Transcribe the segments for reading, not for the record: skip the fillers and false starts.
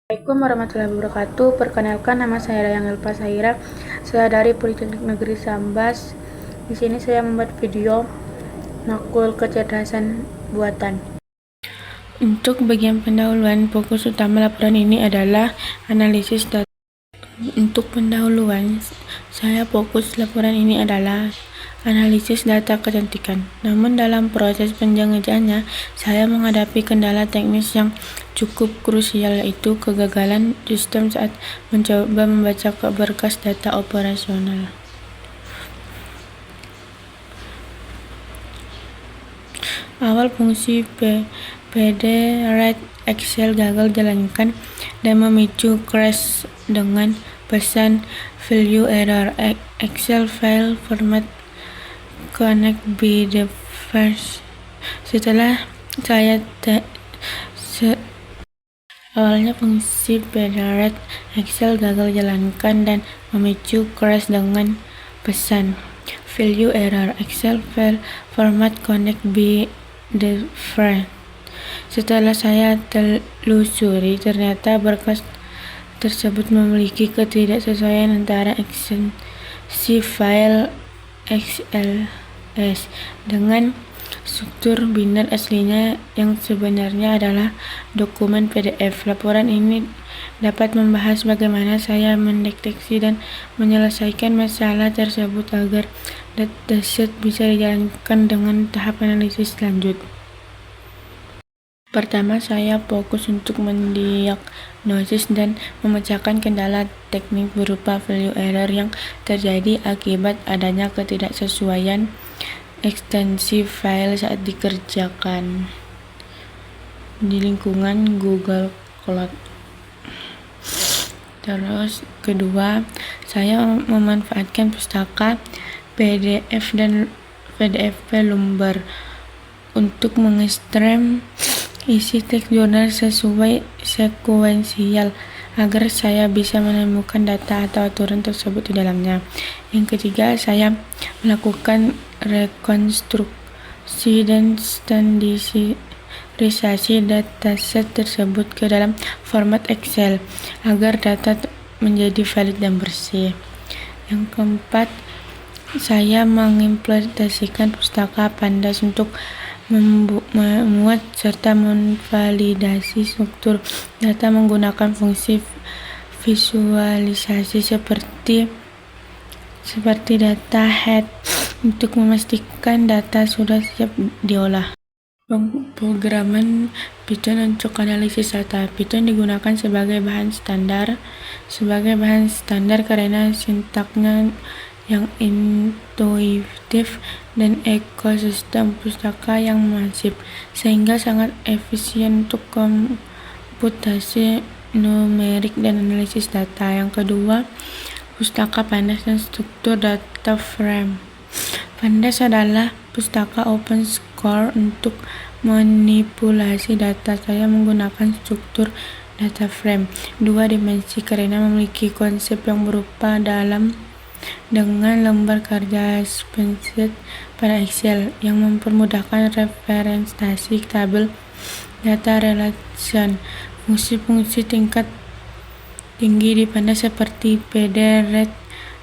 Assalamualaikum warahmatullahi wabarakatuh. Perkenalkan, nama saya Dayang Elpa Saira. Saya dari Politeknik Negeri Sambas. Di sini saya membuat video makul kecerdasan buatan. Untuk bagian pendahuluan, fokus utama laporan ini adalah analisis data. Untuk pendahuluan, saya fokus laporan ini adalah analisis data kecantikan. Namun dalam proses penjelajahnya, saya menghadapi kendala teknis yang cukup krusial, yaitu kegagalan sistem saat mencoba membaca berkas data operasional. Awal fungsi PD Red Excel gagal jalankan dan memicu crash dengan pesan value error. Excel file format connect be the first. Setelah saya awalnya fungsi PD Red Excel gagal jalankan dan memicu crash dengan pesan value error. Excel file format connect be the first. Setelah saya telusuri, ternyata berkas tersebut memiliki ketidaksesuaian antara ekstensi file XLS dengan struktur binar aslinya yang sebenarnya adalah dokumen PDF. Laporan ini dapat membahas bagaimana saya mendeteksi dan menyelesaikan masalah tersebut agar dataset bisa dijalankan dengan tahap analisis lanjut. Pertama, saya fokus untuk mendiagnosis dan memecahkan kendala teknik berupa value error yang terjadi akibat adanya ketidaksesuaian ekstensi file saat dikerjakan di lingkungan Google Cloud. Terus kedua, saya memanfaatkan pustaka PDF dan PDF Lumber untuk mengekstrak isi teks jurnal sesuai sekuensial agar saya bisa menemukan data atau aturan tersebut di dalamnya. Yang ketiga, saya melakukan rekonstruksi dan standarisasi dataset tersebut ke dalam format Excel agar data menjadi valid dan bersih. Yang keempat, saya mengimplementasikan pustaka Pandas untuk memuat serta memvalidasi struktur data menggunakan fungsi visualisasi seperti data head untuk memastikan data sudah siap diolah. Pemrograman Python untuk analisis data. Python digunakan sebagai bahan standar karena sintaksnya yang intuitif dan ekosistem pustaka yang masif, sehingga sangat efisien untuk komputasi numerik dan analisis data. Yang kedua, pustaka Pandas dan struktur data frame. Pandas adalah pustaka open source untuk manipulasi data. Saya menggunakan struktur data frame 2 dimensi karena memiliki konsep yang berupa dengan lembar kerja spreadsheet pada Excel yang mempermudahkan representasi tabel data relation. Fungsi-fungsi tingkat tinggi di Pandas seperti PD Red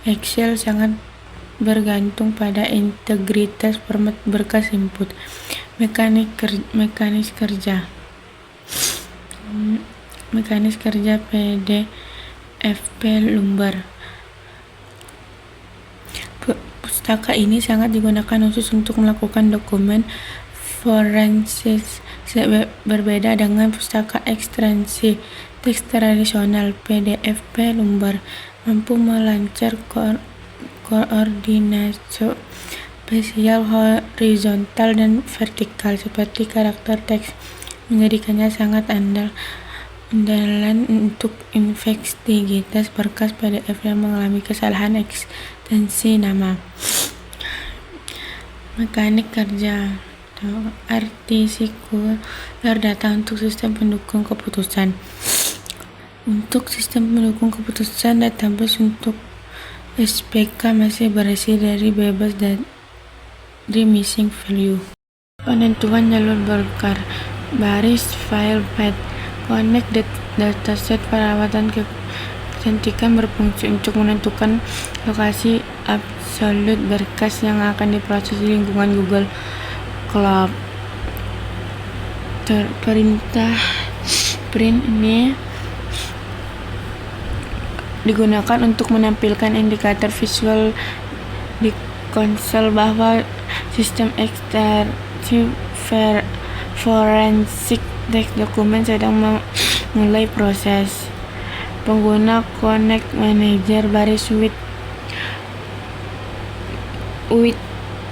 Excel sangat bergantung pada integritas format berkas input. Mekanis kerja PDF Lumber. Pustaka ini sangat digunakan khusus untuk melakukan dokumen forensik, berbeda dengan pustaka ekstensi teks tradisional. PDF Lumber mampu melancar koordinasi spasial horizontal dan vertikal seperti karakter teks, menjadikannya sangat andalan untuk investigasi berkas PDF yang mengalami kesalahan ekstensi nama. Mekanik kerja artisikular data untuk sistem pendukung keputusan. Untuk sistem pendukung keputusan, database untuk SPK masih berisi dari bebas dari missing value. Penentuan jalur berbaris file path Connect dataset perawatan kecantikan berfungsi untuk menentukan lokasi absolut berkas yang akan diproses di lingkungan Google Cloud. Perintah print ini digunakan untuk menampilkan indikator visual di konsol bahwa sistem ekstraksi forensik teks dokumen sedang memulai proses. Pengguna Connect Manager baris with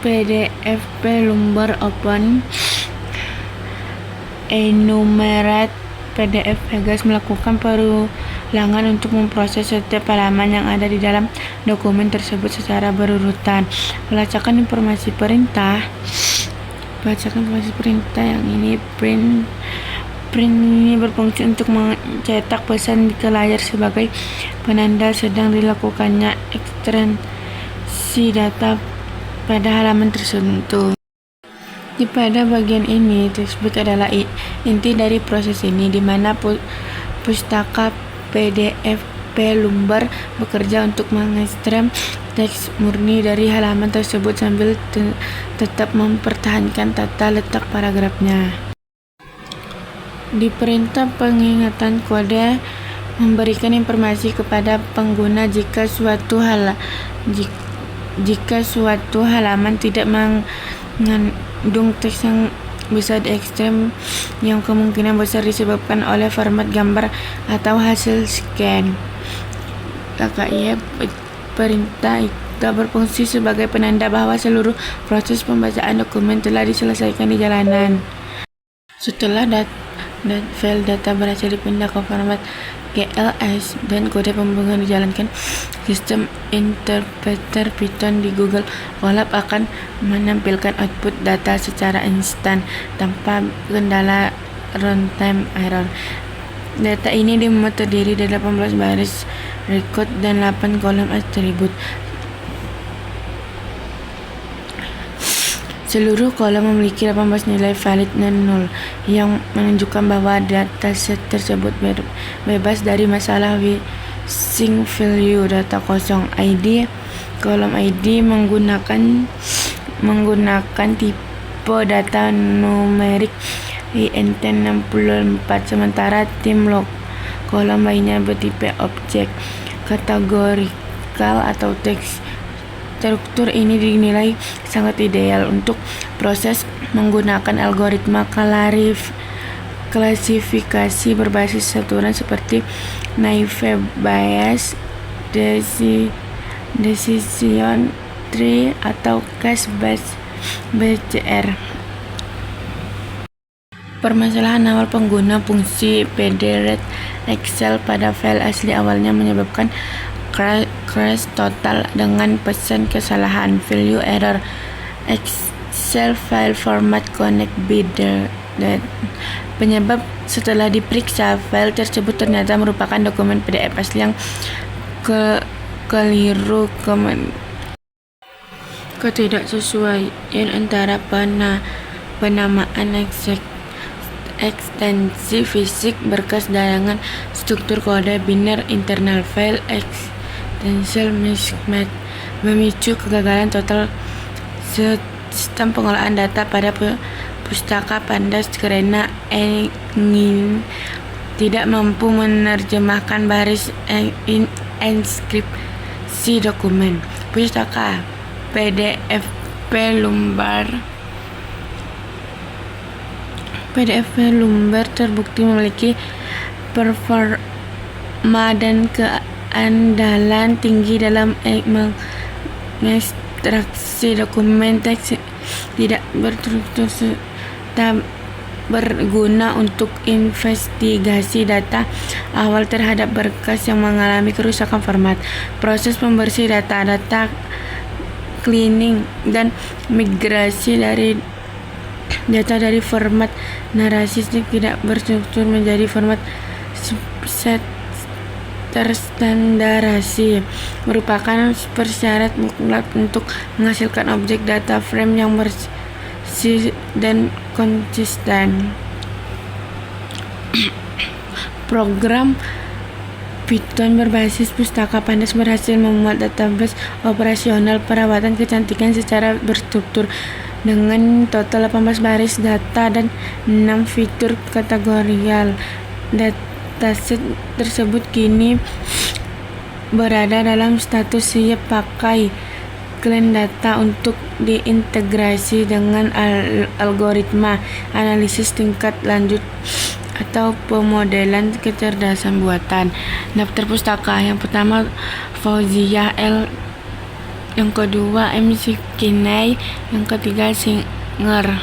PDF Lumbar open enumerate PDF Vegas melakukan perulangan untuk memproses setiap halaman yang ada di dalam dokumen tersebut secara berurutan. Pelacakan informasi perintah yang ini print ini berfungsi untuk mencetak pesan ke layar sebagai penanda sedang dilakukannya ekstraksi data pada halaman tertentu. Pada bagian ini tersebut adalah inti dari proses ini, di mana pustaka PDF Lumbar bekerja untuk mengekstrak teks murni dari halaman tersebut sambil tetap mempertahankan tata letak paragrafnya. Di perintah pengingatan kode memberikan informasi kepada pengguna jika suatu halaman tidak mengandung teks yang bisa diekstrak yang kemungkinan besar disebabkan oleh format gambar atau hasil scan. KKIA perintah itu berfungsi sebagai penanda bahwa seluruh proses pembacaan dokumen telah diselesaikan di jalanan. Setelah file data berhasil dipindah ke format GLS dan kode pembukaan dijalankan, sistem interpreter Python di Google Colab akan menampilkan output data secara instan tanpa kendala runtime error. Data ini terdiri dari 18 baris record dan 8 kolom atribut. Seluruh kolom memiliki 18 nilai valid dan 0 yang menunjukkan bahwa dataset tersebut bebas dari masalah missing value. Data kosong ID kolom ID menggunakan tipe data numerik INT64, sementara tim log kolom lainnya bertipe objek kategorikal atau teks. Struktur ini dinilai sangat ideal untuk proses menggunakan algoritma klasifikasi berbasis saturan seperti naive Bayes, decision tree, atau cache based BCR. Permasalahan awal pengguna fungsi pdret Excel pada file asli awalnya menyebabkan crash total dengan pesan kesalahan value error Excel file format connect bidder. Penyebab setelah diperiksa, file tersebut ternyata merupakan dokumen PDF asli yang keliru ketidaksesuaian antara penamaan ekstensi fisik berkas dengan struktur kode biner internal file extension mismatch memicu kegagalan total sistem pengolahan data pada pustaka Pandas karena ingin tidak mampu menerjemahkan baris inskripsi dokumen. Pustaka PDF Lumbar terbukti memiliki performa dan keandalan tinggi dalam mengekstraksi dokumen teks tidak berstruktur serta berguna untuk investigasi data awal terhadap berkas yang mengalami kerusakan format. Proses pembersih data cleaning dan migrasi dari data dari format narasi tidak berstruktur menjadi format subset terstandarisasi merupakan persyarat mutlak untuk menghasilkan objek data frame yang bersih dan konsisten. Program Python berbasis Pustaka Pandas berhasil membuat database operasional perawatan kecantikan secara berstruktur dengan total 18 baris data dan 6 fitur kategorial. Dataset tersebut kini berada dalam status siap pakai Clean Data untuk diintegrasi dengan algoritma analisis tingkat lanjut atau pemodelan kecerdasan buatan. Daftar pustaka yang pertama Fauziah L, yang kedua MC Kinai, yang ketiga Singer.